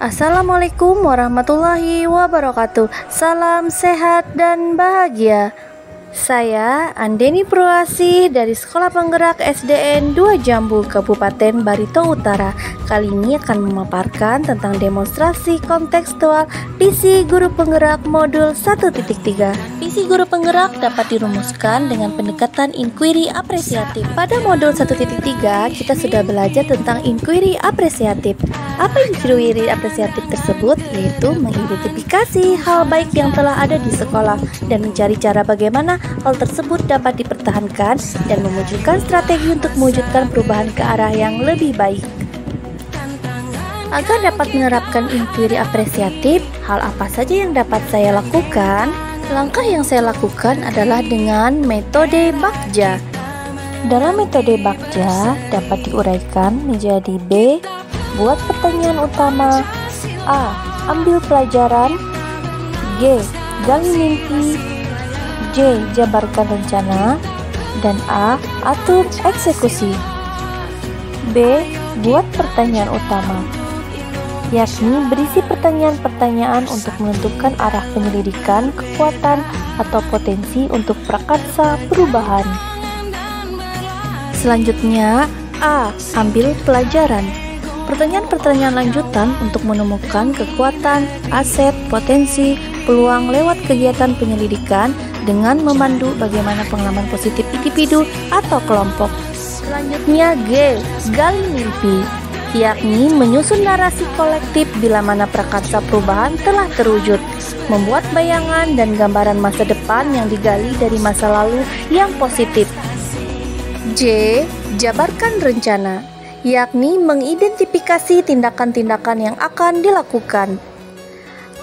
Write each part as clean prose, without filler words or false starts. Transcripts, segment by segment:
Assalamualaikum warahmatullahi wabarakatuh. Salam sehat dan bahagia. Saya Andeni Purwasih dari Sekolah Penggerak SDN 2 Jambu, Kabupaten Barito Utara. Kali ini akan memaparkan tentang demonstrasi kontekstual PC Guru Penggerak Modul 1.3. PC Guru Penggerak dapat dirumuskan dengan pendekatan inquiry apresiatif. Pada modul 1.3 kita sudah belajar tentang inquiry apresiatif. Apa inquiry apresiatif tersebut? Yaitu mengidentifikasi hal baik yang telah ada di sekolah dan mencari cara bagaimana hal tersebut dapat dipertahankan dan memunculkan strategi untuk mewujudkan perubahan ke arah yang lebih baik. Agar dapat menerapkan inquiry apresiatif, hal apa saja yang dapat saya lakukan? Langkah yang saya lakukan adalah dengan metode Bagja. Dalam metode Bagja dapat diuraikan menjadi B. Buat pertanyaan utama. A. Ambil pelajaran. G. Gali mimpi. J. Jabarkan rencana. Dan A. Atur eksekusi. B. Buat pertanyaan utama, yakni berisi pertanyaan-pertanyaan untuk menentukan arah penyelidikan, kekuatan, atau potensi untuk prakarsa perubahan. Selanjutnya, A. Ambil pelajaran. Pertanyaan-pertanyaan lanjutan untuk menemukan kekuatan, aset, potensi, peluang lewat kegiatan penyelidikan dengan memandu bagaimana pengalaman positif individu atau kelompok. Selanjutnya G. Gali mimpi, yakni menyusun narasi kolektif bila mana prakarsa perubahan telah terwujud, membuat bayangan dan gambaran masa depan yang digali dari masa lalu yang positif. J. Jabarkan rencana, yakni mengidentifikasi tindakan-tindakan yang akan dilakukan.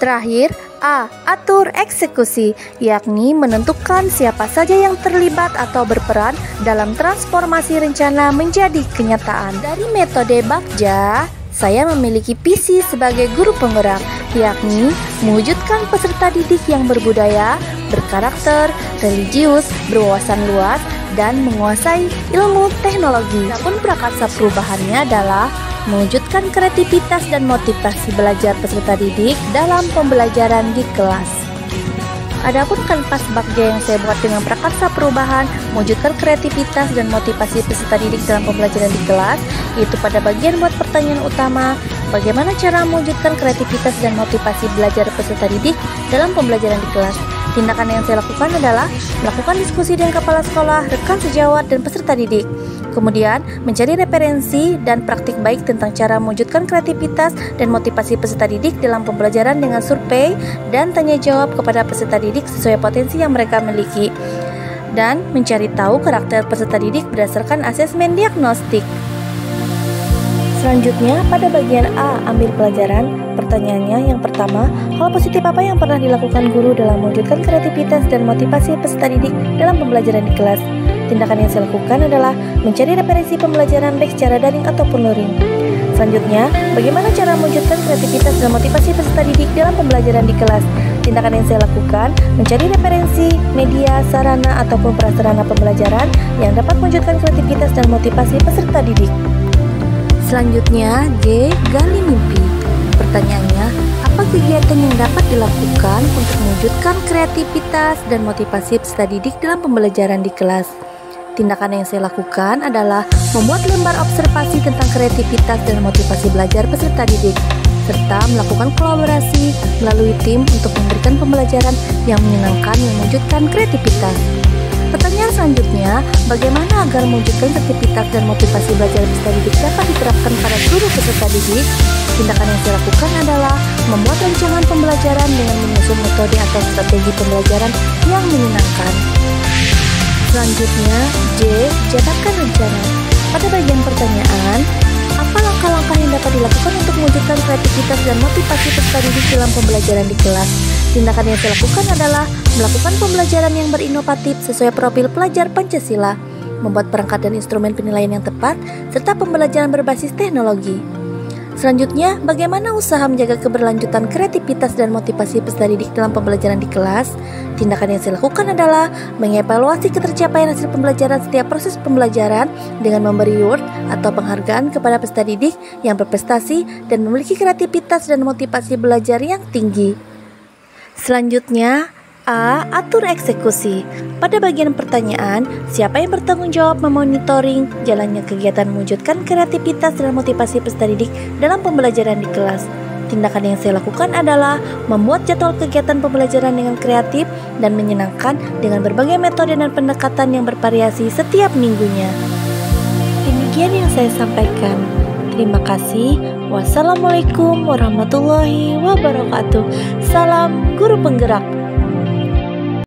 Terakhir, A. Atur eksekusi, yakni menentukan siapa saja yang terlibat atau berperan dalam transformasi rencana menjadi kenyataan. Dari metode Bagja, saya memiliki visi sebagai guru penggerak, yakni mewujudkan peserta didik yang berbudaya, berkarakter, religius, berwawasan luas, dan menguasai ilmu teknologi. Adapun prakarsa perubahannya adalah mewujudkan kreativitas dan motivasi belajar peserta didik dalam pembelajaran di kelas. Adapun kanvas Bagja yang saya buat dengan prakarsa perubahan, mewujudkan kreativitas dan motivasi peserta didik dalam pembelajaran di kelas, yaitu pada bagian buat pertanyaan utama, bagaimana cara mewujudkan kreativitas dan motivasi belajar peserta didik dalam pembelajaran di kelas. Tindakan yang saya lakukan adalah melakukan diskusi dengan kepala sekolah, rekan sejawat, dan peserta didik. Kemudian, mencari referensi dan praktik baik tentang cara mewujudkan kreativitas dan motivasi peserta didik dalam pembelajaran dengan survei dan tanya jawab kepada peserta didik sesuai potensi yang mereka miliki. Dan mencari tahu karakter peserta didik berdasarkan asesmen diagnostik. Selanjutnya, pada bagian A, ambil pelajaran. Pertanyaannya yang pertama, hal positif apa yang pernah dilakukan guru dalam mewujudkan kreativitas dan motivasi peserta didik dalam pembelajaran di kelas? Tindakan yang saya lakukan adalah mencari referensi pembelajaran baik secara daring ataupun luring. Selanjutnya, bagaimana cara mewujudkan kreativitas dan motivasi peserta didik dalam pembelajaran di kelas? Tindakan yang saya lakukan, mencari referensi, media, sarana, ataupun prasarana pembelajaran yang dapat mewujudkan kreativitas dan motivasi peserta didik. Selanjutnya, G. Gali mimpi. Pertanyaannya, apa kegiatan yang dapat dilakukan untuk mewujudkan kreativitas dan motivasi peserta didik dalam pembelajaran di kelas? Tindakan yang saya lakukan adalah membuat lembar observasi tentang kreativitas dan motivasi belajar peserta didik, serta melakukan kolaborasi melalui tim untuk memberikan pembelajaran yang menyenangkan yang mewujudkan kreativitas. Pertanyaan selanjutnya, bagaimana agar mewujudkan kreativitas dan motivasi belajar peserta didik dapat diterapkan pada seluruh peserta didik? Tindakan yang saya lakukan adalah membuat rancangan pembelajaran dengan menyusun metode atau strategi pembelajaran yang menyenangkan. Selanjutnya, J. Jabarkan rencana. Pada bagian pertanyaan, apa langkah-langkah yang dapat dilakukan untuk mewujudkan kreativitas dan motivasi peserta didik dalam pembelajaran di kelas? Tindakan yang saya lakukan adalah melakukan pembelajaran yang berinovatif sesuai profil pelajar Pancasila, membuat perangkat dan instrumen penilaian yang tepat, serta pembelajaran berbasis teknologi. Selanjutnya, bagaimana usaha menjaga keberlanjutan kreativitas dan motivasi peserta didik dalam pembelajaran di kelas? Tindakan yang saya lakukan adalah mengevaluasi ketercapaian hasil pembelajaran setiap proses pembelajaran dengan memberi reward atau penghargaan kepada peserta didik yang berprestasi dan memiliki kreativitas dan motivasi belajar yang tinggi. Selanjutnya, A. Atur eksekusi. Pada bagian pertanyaan, siapa yang bertanggung jawab memonitoring jalannya kegiatan mewujudkan kreativitas dan motivasi peserta didik dalam pembelajaran di kelas? Tindakan yang saya lakukan adalah membuat jadwal kegiatan pembelajaran dengan kreatif dan menyenangkan dengan berbagai metode dan pendekatan yang bervariasi setiap minggunya. Demikian yang saya sampaikan. Terima kasih. Wassalamualaikum warahmatullahi wabarakatuh. Salam guru penggerak.